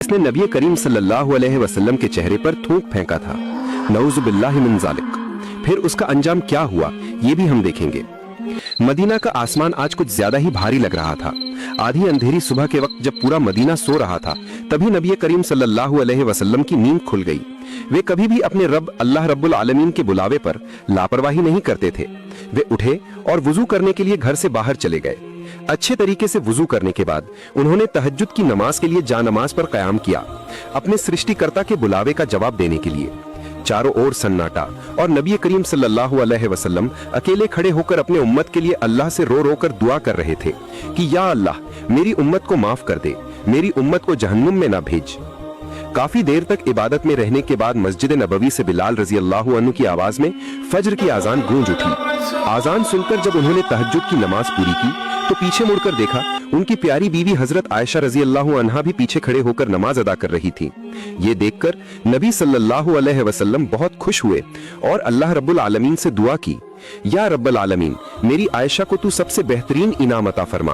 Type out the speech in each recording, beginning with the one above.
इसने नबी करीम सल्लल्लाहु अलैहि वसल्लम के चेहरे पर थूक फेंका था। नऊज़ु बिल्लाहि मिन ज़ालिक। फिर उसका अंजाम क्या हुआ ये भी हम देखेंगे। मदीना का आसमान आज कुछ ज्यादा ही भारी लग रहा था। आधी अंधेरी सुबह के वक्त जब पूरा मदीना सो रहा था, तभी नबी करीम सल्लल्लाहु अलैहि वसल्लम की नींद खुल गई। वे कभी भी अपने रब अल्लाह रब्बुल आलमीन के बुलावे पर लापरवाही नहीं करते थे। वे उठे और वुजू करने के लिए घर से बाहर चले गए। अच्छे तरीके से वुजू करने के बाद उन्होंने तहज्जुद की नमाज के लिए जानमाज पर कयाम किया, अपने सृष्टिकर्ता के बुलावे का जवाब देने के लिए। चारों ओर सन्नाटा और नबी करीम सल्लल्लाहु अलैहि वसल्लम अकेले खड़े होकर अपने उम्मत के लिए अल्लाह से रो रो कर दुआ कर रहे थे कि या अल्लाह, मेरी उम्मत को माफ कर दे, मेरी उम्मत को जहन्नुम में ना भेज। काफी देर तक इबादत में रहने के बाद मस्जिद नबवी से बिलाल रजी अल्लाह अन्हु की आवाज में फज्र की आजान गूंज उठी। आजान सुनकर जब उन्होंने तहज्जुद की नमाज पूरी की तो पीछे मुड़कर देखा, उनकी प्यारी बीवी हजरत आयशा रजी अल्लाह अन्हा भी पीछे खड़े होकर नमाज अदा कर रही थी। ये देखकर नबी सल्लल्लाहु अलैहि वसल्लम बहुत खुश हुए और अल्लाह रब्बुल आलमीन से दुआ की, या रब्बुल आलमीन, मेरी आयशा को तू सबसे बेहतरीन इनाम अता फरमा।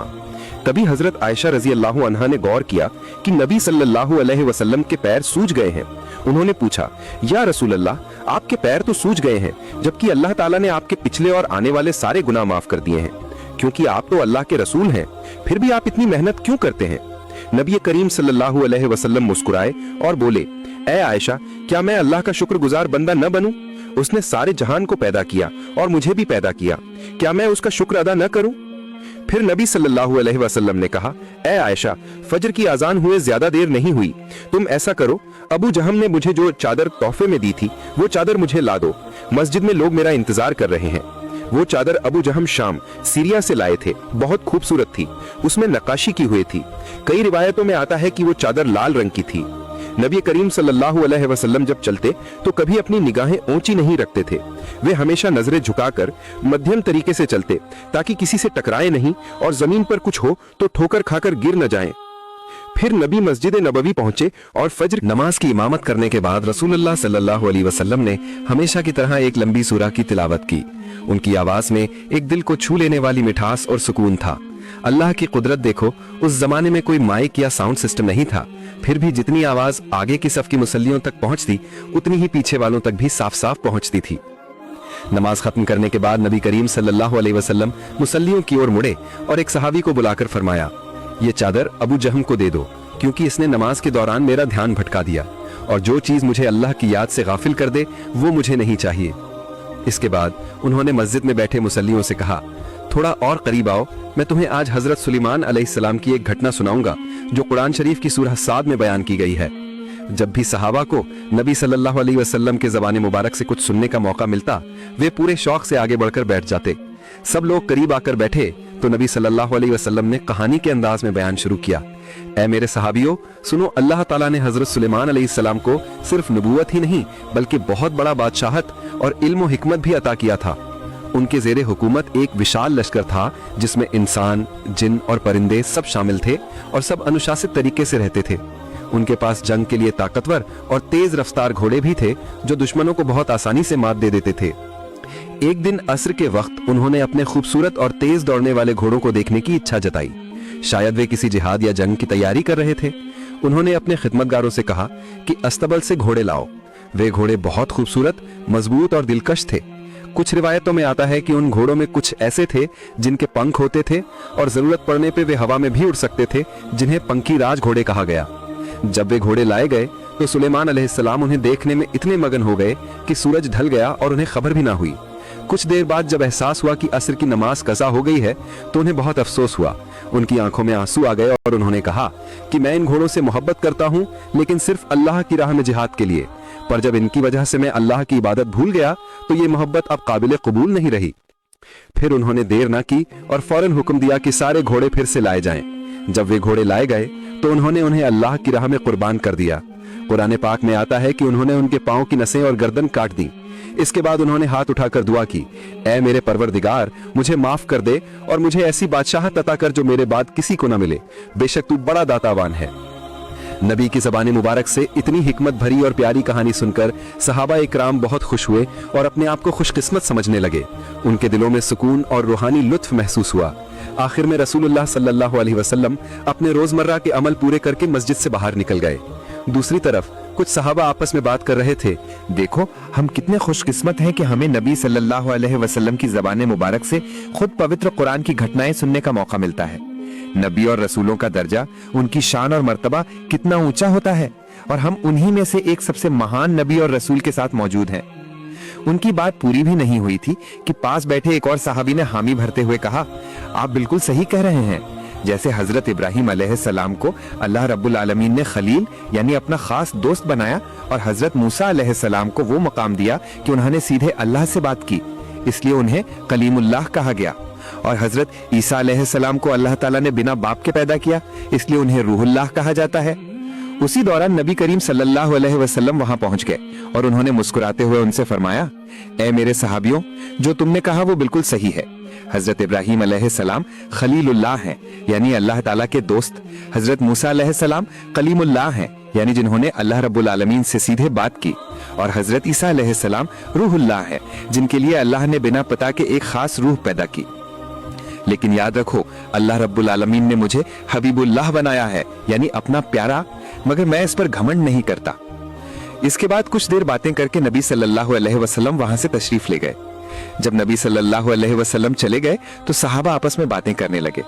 तभी हजरत आयशा रजी अल्लाह अन्हा ने गौर किया कि नबी सल्लल्लाहु अलैहि वसल्लम के पैर सूज गए हैं। उन्होंने पूछा, या रसूल अल्लाह, आपके पैर तो सूज गए हैं, जबकि अल्लाह ताला ने आपके पिछले और आने वाले सारे गुनाह माफ कर दिए हैं। क्योंकि आप तो अल्लाह के रसूल हैं, फिर भी आप इतनी मेहनत क्यों करते हैं? नबी करीम सल्लल्लाहु अलैहि वसल्लम मुस्कुराए और बोले, ऐ आयशा, क्या मैं अल्लाह का शुक्रगुजार बंदा न बनूं? उसने सारे जहान को पैदा किया और मुझे भी पैदा किया, क्या मैं उसका शुक्र अदा न करूं? फिर नबी सल्लल्लाहु अलैहि वसल्लम ने कहा, ऐ आयशा, फजर की आजान हुए ज्यादा देर नहीं हुई, तुम ऐसा करो, अबू जहम ने मुझे जो चादर तोहफे में दी थी वो चादर मुझे ला दो, मस्जिद में लोग मेरा इंतजार कर रहे हैं। वो चादर अबू जहम शाम सीरिया से लाए थे, बहुत खूबसूरत थी, उसमें नक्काशी की हुई थी। कई रिवायतों में आता है कि वो चादर लाल रंग की थी। नबी करीम सल्लल्लाहु अलैहि वसल्लम जब चलते तो कभी अपनी निगाहें ऊंची नहीं रखते थे। वे हमेशा नजरें झुकाकर मध्यम तरीके से चलते ताकि किसी से टकराए नहीं और जमीन पर कुछ हो तो ठोकर खाकर गिर न जाएं। फिर नबी मस्जिद नबवी पहुंचे और फज्र नमाज की इमामत करने के बाद रसूलुल्लाह सल्लल्लाहु अलैहि वसल्लम ने हमेशा की तरह एक लंबी सूरा की तिलावत की। उनकी आवाज में एक दिल को छू लेने वाली मिठास और सुकून था। अल्लाह की कुदरत देखो, उस जमाने में कोई माइक या साउंड सिस्टम नहीं था, फिर भी जितनी आवाज आगे की सफ की मुसल्लियों तक पहुंचती उतनी ही पीछे वालों तक भी साफ साफ पहुंचती थी। नमाज खत्म करने के बाद नबी करीम सल्लल्लाहु अलैहि वसल्लम मुसल्लियों की ओर मुड़े और एक सहाबी को बुलाकर फरमाया, ये चादर अबू जहम को दे दो, क्योंकि इसने नमाज के दौरान मेरा ध्यान भटका दिया, और जो चीज मुझे अल्लाह की याद से गाफिल कर दे वो मुझे नहीं चाहिए। इसके बाद उन्होंने मस्जिद में बैठे मुसल्लियों से कहा, थोड़ा और करीब आओ, मैं तुम्हें आज हजरत सुलेमान अलैहिस्सलाम की एक घटना सुनाऊंगा जो कुरान शरीफ की सूरह साद में बयान की गई है। जब भी सहाबा को नबी सल्लल्लाहु अलैहि वसल्लम के ज़बान मुबारक से कुछ सुनने का मौका मिलता, वे पूरे शौक से आगे बढ़कर बैठ जाते। सब लोग करीब आकर बैठे तो नबी सल्लल्लाहु अलैहि वसल्लम ने कहानी के अंदाज में बयान शुरू किया, ऐ मेरे सहाबियों, सुनो, अल्लाह ताला ने हजरत सुलेमान अलैहिस्सलाम को सिर्फ नबूवत ही नहीं बल्कि बहुत बड़ा बादशाहत और इल्म व हिकमत भी अता किया था। उनके ज़ेरे हुकूमत एक विशाल लश्कर था जिसमें इंसान, जिन और परिंदे सब शामिल थे और सब अनुशासित तरीके से रहते थे। उनके पास जंग के लिए ताकतवर और तेज रफ्तार घोड़े भी थे जो दुश्मनों को बहुत आसानी से मात दे देते थे। एक दिन असर के वक्त उन्होंने अपने खूबसूरत और तेज दौड़ने वाले घोड़ों को देखने की इच्छा जताई। शायद वे किसी जिहाद या जंग की तैयारी कर रहे थे। उन्होंने अपने खिदमतगारों से कहा कि अस्तबल से घोड़े लाओ। वे घोड़े बहुत खूबसूरत, मजबूत और दिलकश थे। कुछ रिवायतों में आता है कि उन घोड़ों में कुछ ऐसे थे जिनके पंख होते थे और जरूरत पड़ने पे वे हवा में भी उड़ सकते थे, जिन्हें पंखी राज घोड़े कहा गया। जब वे घोड़े लाए गए तो सुलेमान अलैहिस्सलाम उन्हें देखने में इतने मगन हो गए कि सूरज ढल गया और उन्हें खबर भी ना हुई। कुछ देर बाद जब एहसास हुआ कि असर की नमाज कज़ा हो गई है तो उन्हें बहुत अफसोस हुआ। उनकी आंखों में आंसू आ गए और उन्होंने कहा कि मैं इन घोड़ों से मोहब्बत करता हूं, लेकिन सिर्फ अल्लाह की राह में जिहाद के लिए, पर जब इनकी वजह से मैं अल्लाह की इबादत भूल गया तो ये मोहब्बत अब काबिल कबूल नहीं रही। फिर उन्होंने देर ना की और फौरन हुक्म दिया कि सारे घोड़े फिर से लाए जाएं। जब वे घोड़े लाए गए तो उन्होंने उन्हें अल्लाह की राह में कुर्बान कर दिया। कुरान पाक में आता है कि उन्होंने उनके पांव की नसें और गर्दन काट दी। इसके बाद उन्होंने हाथ उठाकर दुआ की, ऐ मेरे परवरदिगार, मुझे माफ कर दे और मुझे ऐसी बादशाहत अता कर जो मेरे बाद किसी को न मिले, बेशक तू बड़ा दातावान है। नबी की ज़बान मुबारक से इतनी हिकमत भरी और प्यारी कहानी सुनकर सहाबा इकराम बहुत खुश हुए और अपने आप को खुशकिस्मत समझने लगे। उनके दिलों में सुकून और रूहानी लुत्फ महसूस हुआ। आखिर में रसूलुल्लाह सल्लल्लाहु अलैहि वसल्लम अपने रोजमर्रा के अमल पूरे करके मस्जिद से बाहर निकल गए। दूसरी तरफ कुछ सहाबा आपस में बात कर रहे थे, देखो हम कितने खुशकिस्मत हैं कि हमें नबी सल्लल्लाहु अलैहि वसल्लम की ज़बान मुबारक से खुद पवित्र कुरान की घटनाएं सुनने का मौका मिलता है। नबी और रसूलों का दर्जा, उनकी शान और मर्तबा कितना ऊंचा होता है, और हम उन्हीं में से एक सबसे महान नबी और रसूल के साथ मौजूद हैं। उनकी बात पूरी भी नहीं हुई थी कि पास बैठे एक और सहाबी ने हामी भरते हुए कहा, आप बिल्कुल सही कह रहे हैं। जैसे हजरत इब्राहिम अलैहिस्सलाम को अल्लाह रब्बुल आलमीन ने खलील यानी अपना खास दोस्त बनाया, और हजरत मूसा अलैहिस्सलाम को वो मकाम दिया कि उन्होंने सीधे अल्लाह से बात की, इसलिए उन्हें कलीमुल्लाह कहा गया। और हजरत ईसा अलैहिस्सलाम को अल्लाह ताला ने बिना बाप के पैदा किया, इसलिए उन्हें रूहुल्लाह कहा जाता है। उसी दौरान नबी करीम सल्लल्लाहु अलैहि वसल्लम वहां पहुंच गए और उन्होंने मुस्कुराते हुए उनसे फरमाया, ए मेरे सहाबियों, जो तुमने कहा वो बिल्कुल सही है। हजरत इब्राहिम अलैहिस्सलाम खलीलुल्लाह हैं, यानी अल्लाह ताला के दोस्त। हजरत मूसा अलैहिस्सलाम कलीमुल्लाह हैं, यानी जिन्होंने अल्लाह रब्बुल आलमीन से सीधे बात की। और हजरत ईसा अलैहिस्सलाम रूहुल्लाह हैं, जिनके लिए अल्लाह ने बिना पता के एक खास रूह पैदा की। लेकिन याद रखो, अल्लाह रब्बुल आलमीन ने मुझे हबीबुल्लाह बनाया है, यानी अपना प्यारा, मगर मैं इस पर घमंड नहीं करता। इसके बाद कुछ देर बातें करके नबी सल्लल्लाहु अलैहि वसल्लम वहां से तशरीफ ले गए। जब नबी सल्लल्लाहु अलैहि वसल्लम चले गए तो सहाबा आपस में बातें करने लगे।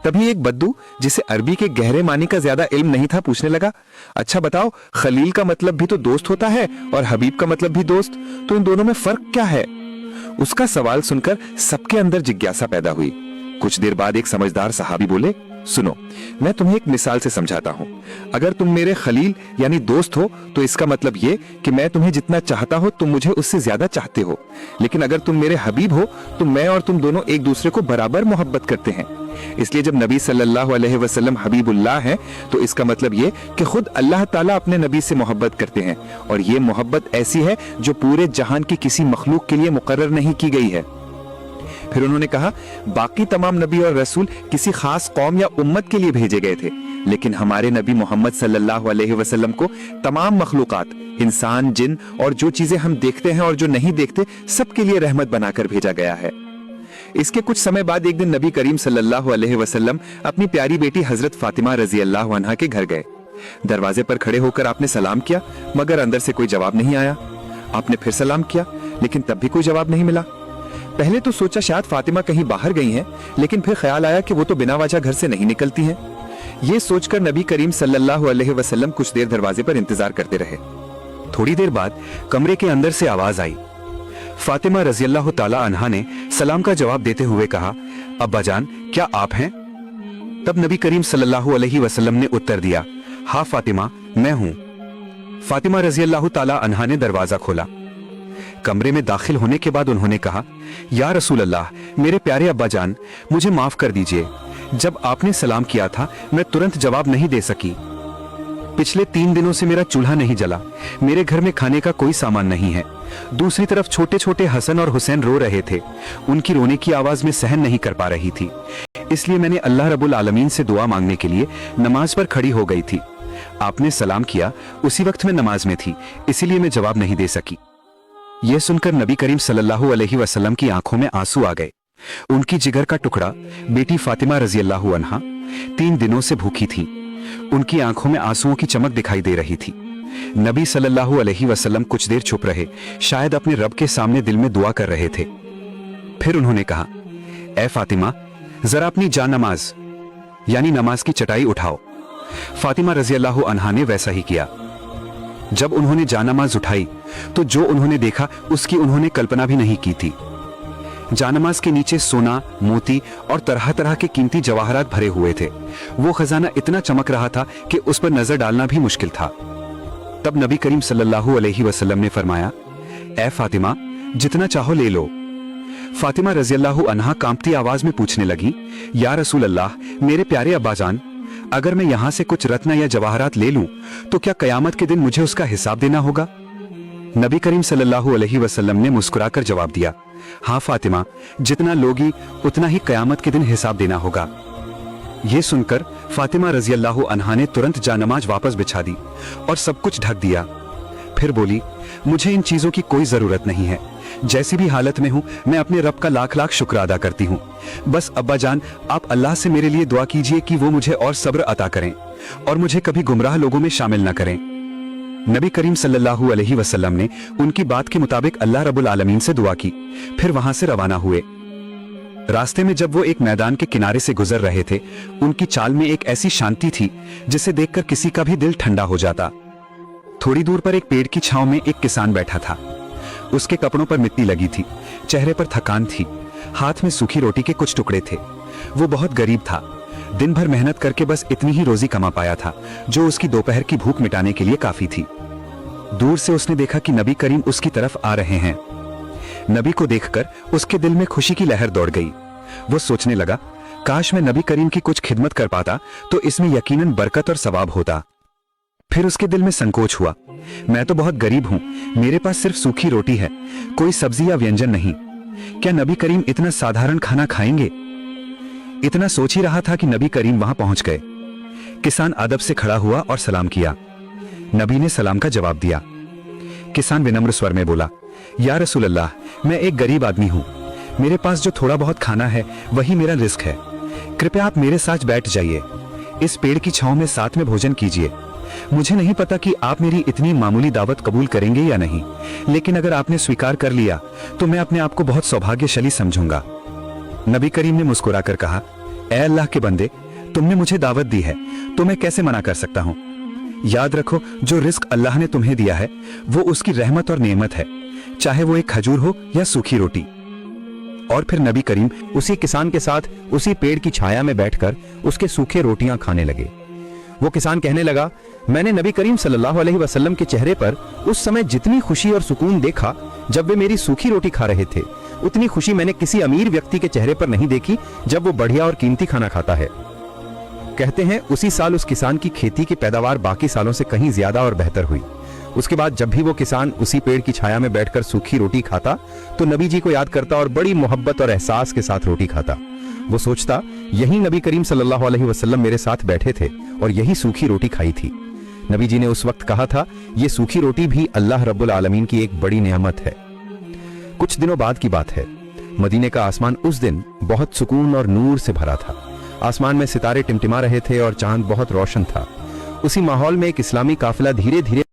तभी एक बद्दू, जिसे अरबी के गहरे मानी का ज्यादा इल्म नहीं था, पूछने लगा, अच्छा बताओ, खलील का मतलब भी तो दोस्त होता है और हबीब का मतलब भी दोस्त, तो इन दोनों में फर्क क्या है? उसका सवाल सुनकर सबके अंदर जिज्ञासा पैदा हुई। कुछ देर बाद एक समझदार सहाबी बोले, सुनो, मैं तुम्हें एक मिसाल से समझाता हूँ। अगर तुम मेरे खलील यानी दोस्त हो तो इसका मतलब ये कि मैं तुम्हें जितना चाहता हो तुम मुझे उससे ज्यादा चाहते हो। लेकिन अगर तुम मेरे हबीब हो तो मैं और तुम दोनों एक दूसरे को बराबर मोहब्बत करते हैं। इसलिए जब नबी सल्लल्लाहु अलैहि वसल्लम हबीबुल्लाह हैं तो इसका मतलब ये कि खुद अल्लाह ताला अपने नबी से मोहब्बत करते हैं, और ये मोहब्बत ऐसी है जो पूरे जहान की किसी मखलूक के लिए मुकर्रर नहीं की गई है। फिर उन्होंने कहा, बाकी तमाम नबी और रसूल किसी खास कौम या उम्मत के लिए भेजे गए थे, लेकिन हमारे नबी मोहम्मद सल्लल्लाहु अलैहि वसल्लम को तमाम मखलूकात, इंसान, जिन और जो चीजें हम देखते हैं और जो नहीं देखते, सबके लिए रहमत बनाकर भेजा गया है। इसके कुछ समय बाद एक दिन नबी करीम सल्लल्लाहु अलैहि वसल्लम अपनी प्यारी बेटी हजरत फातिमा रजी अल्लाह अन्हा के घर गए। दरवाजे पर खड़े होकर आपने सलाम किया, मगर अंदर से कोई जवाब नहीं आया। आपने फिर सलाम किया, लेकिन तब भी कोई जवाब नहीं मिला। पहले तो सोचा शायद फातिमा कहीं बाहर गई हैं, लेकिन फिर ख्याल आया कि वो तो बिना वजह घर से नहीं निकलती हैं। ये सोचकर नबी करीम सल्लल्लाहु अलैहि वसल्लम कुछ देर दरवाजे पर इंतजार करते रहे। थोड़ी देर बाद कमरे के अंदर से आवाज आई। फातिमा रज़ियल्लाहु ताला अन्हा ने सलाम का जवाब देते हुए कहा, अब्बा जान, क्या आप हैं? तब नबी करीम सल्लल्लाहु अलैहि वसल्लम ने उत्तर दिया, हाँ फातिमा, मैं हूं। फातिमा रज़ियल्लाहु ताला अन्हा ने दरवाजा खोला। कमरे में दाखिल होने के बाद उन्होंने कहा, या रसूल अल्लाह, मेरे प्यारे अब्बा जान, मुझे माफ कर दीजिए। जब आपने सलाम किया था मैं तुरंत जवाब नहीं दे सकी। पिछले 3 दिनों से मेरा चूल्हा नहीं जला, मेरे घर में खाने का कोई सामान नहीं है। दूसरी तरफ छोटे छोटे हसन और हुसैन रो रहे थे, उनकी रोने की आवाज में सहन नहीं कर पा रही थी, इसलिए मैंने अल्लाह रब्बुल आलमीन से दुआ मांगने के लिए नमाज पर खड़ी हो गई थी। आपने सलाम किया, उसी वक्त मैं नमाज में थी, इसीलिए मैं जवाब नहीं दे सकी। यह सुनकर नबी करीम सल्लल्लाहु अलैहि वसल्लम की आंखों में आंसू आ गए। उनकी जिगर का टुकड़ा बेटी फातिमा रज़ियल्लाहु अन्हा 3 दिनों से भूखी थी। उनकी आंखों में आंसुओं की चमक दिखाई दे रही थी। नबी सल्लल्लाहु अलैहि वसल्लम कुछ देर चुप रहे, शायद अपने रब के सामने दिल में दुआ कर रहे थे। फिर उन्होंने कहा, ए फातिमा, जरा अपनी जान नमाज यानी नमाज की चटाई उठाओ। फातिमा रज़ियल्लाहु अन्हा ने वैसा ही किया। जब उन्होंने जानमाज उठाई तो जो उन्होंने देखा उसकी उन्होंने कल्पना भी नहीं की थी। जानमाज के नीचे सोना, मोती और तरह तरह के कीमती जवाहरात भरे हुए थे। वो खजाना इतना चमक रहा था कि उस पर नजर डालना भी मुश्किल था। तब नबी करीम सल्लल्लाहु अलैहि वसल्लम ने फरमाया, ए फातिमा, जितना चाहो ले लो। फातिमा रज़ियल्लाहु अन्हा कांपती आवाज में पूछने लगी, या रसूल अल्लाह, मेरे प्यारे अब्बाजान, अगर मैं यहां से कुछ रत्न या जवाहरात ले लूं तो क्या कयामत के दिन मुझे उसका हिसाब देना होगा? नबी करीम सल्लल्लाहु अलैहि वसल्लम ने मुस्कुराकर जवाब दिया, हाँ फातिमा, जितना लोगी उतना ही कयामत के दिन हिसाब देना होगा। यह सुनकर फातिमा रज़ियल्लाहु अन्हा ने तुरंत जानमाज वापस बिछा दी और सब कुछ ढक दिया। फिर बोली, मुझे इन चीजों की कोई जरूरत नहीं है। जैसी भी हालत में हूं, मैं अपने रब का लाख लाख शुक्र अदा करती हूं। बस अब्बा जान, आप अल्लाह से मेरे लिए दुआ कीजिए कि वो मुझे और सब्र अता करें और मुझे कभी गुमराह लोगों में शामिल न करें। नबी करीम सल्लल्लाहु अलैहि वसल्लम ने उनकी बात के मुताबिक अल्लाह रब्बुल आलमीन से दुआ की, फिर वहां से रवाना हुए। रास्ते में जब वो एक मैदान के किनारे से गुजर रहे थे, उनकी चाल में एक ऐसी शांति थी जिसे देखकर किसी का भी दिल ठंडा हो जाता। थोड़ी दूर पर एक पेड़ की छांव में एक किसान बैठा था। उसके कपड़ों पर मिट्टी लगी थी, चेहरे पर थकान थी, हाथ में सूखी रोटी के कुछ टुकड़े थे। वो बहुत गरीब था, दिन भर मेहनत करके बस इतनी ही रोजी कमा पाया था जो उसकी दोपहर की भूख मिटाने के लिए काफी थी। दूर से उसने देखा कि नबी करीम उसकी तरफ आ रहे हैं। नबी को देखकर उसके दिल में खुशी की लहर दौड़ गई। वो सोचने लगा, काश मैं नबी करीम की कुछ खिदमत कर पाता तो इसमें यकीनन बरकत और सवाब होता। फिर उसके दिल में संकोच हुआ, मैं तो बहुत गरीब हूं, मेरे पास सिर्फ सूखी रोटी है, कोई सब्जी या व्यंजन नहीं। क्या नबी करीम इतना साधारण खाना खाएंगे? इतना सोच ही रहा था कि नबी करीम वहां पहुंच गए। किसान अदब से खड़ा हुआ और सलाम किया। नबी ने सलाम का जवाब दिया। किसान विनम्र स्वर में बोला, या रसूल अल्लाह, मैं एक गरीब आदमी हूं, मेरे पास जो थोड़ा बहुत खाना है वही मेरा रिस्क है। कृपया आप मेरे साथ बैठ जाइए, इस पेड़ की छांव में साथ में भोजन कीजिए। मुझे नहीं पता कि आप मेरी इतनी मामूली दावत कबूल करेंगे या नहीं, लेकिन अगर आपने स्वीकार कर लिया तो मैं अपने आप को बहुत सौभाग्यशाली समझूंगा। नबी करीम ने मुस्कुराकर कहा, ऐ अल्लाह के बंदे, तुमने मुझे दावत दी है तो मैं कैसे मना कर सकता हूं। याद रखो, जो रिस्क अल्लाह ने तुम्हें दिया है वो उसकी रहमत और नेमत है, चाहे वो एक खजूर हो या सूखी रोटी। और फिर नबी करीम उसी किसान के साथ उसी पेड़ की छाया में बैठकर उसके सूखे रोटियां खाने लगे। वो किसान कहने लगा, मैंने नबी करीम सल्लल्लाहु अलैहि वसल्लम के चेहरे पर उस समय जितनी खुशी और सुकून देखा जब वे मेरी सूखी रोटी खा रहे थे, उतनी खुशी मैंने किसी अमीर व्यक्ति के चेहरे पर नहीं देखी जब वो बढ़िया और कीमती खाना खाता है। कहते हैं उसी साल उस किसान की खेती की पैदावार बाकी सालों से कहीं ज्यादा और बेहतर हुई। उसके बाद जब भी वो किसान उसी पेड़ की छाया में बैठकर सूखी रोटी खाता तो नबी जी को याद करता और बड़ी मोहब्बत और एहसास के साथ रोटी खाता। वो सोचता, यही नबी करीम सल्लल्लाहु अलैहि वसल्लम मेरे साथ बैठे थे और यही सूखी रोटी खाई थी। नबी जी ने उस वक्त कहा था, ये सूखी रोटी भी अल्लाह रब्बुल आलमीन की एक बड़ी नेमत है। कुछ दिनों बाद की बात है, मदीने का आसमान उस दिन बहुत सुकून और नूर से भरा था। आसमान में सितारे टिमटिमा रहे थे और चांद बहुत रोशन था। उसी माहौल में एक इस्लामी काफिला धीरे धीरे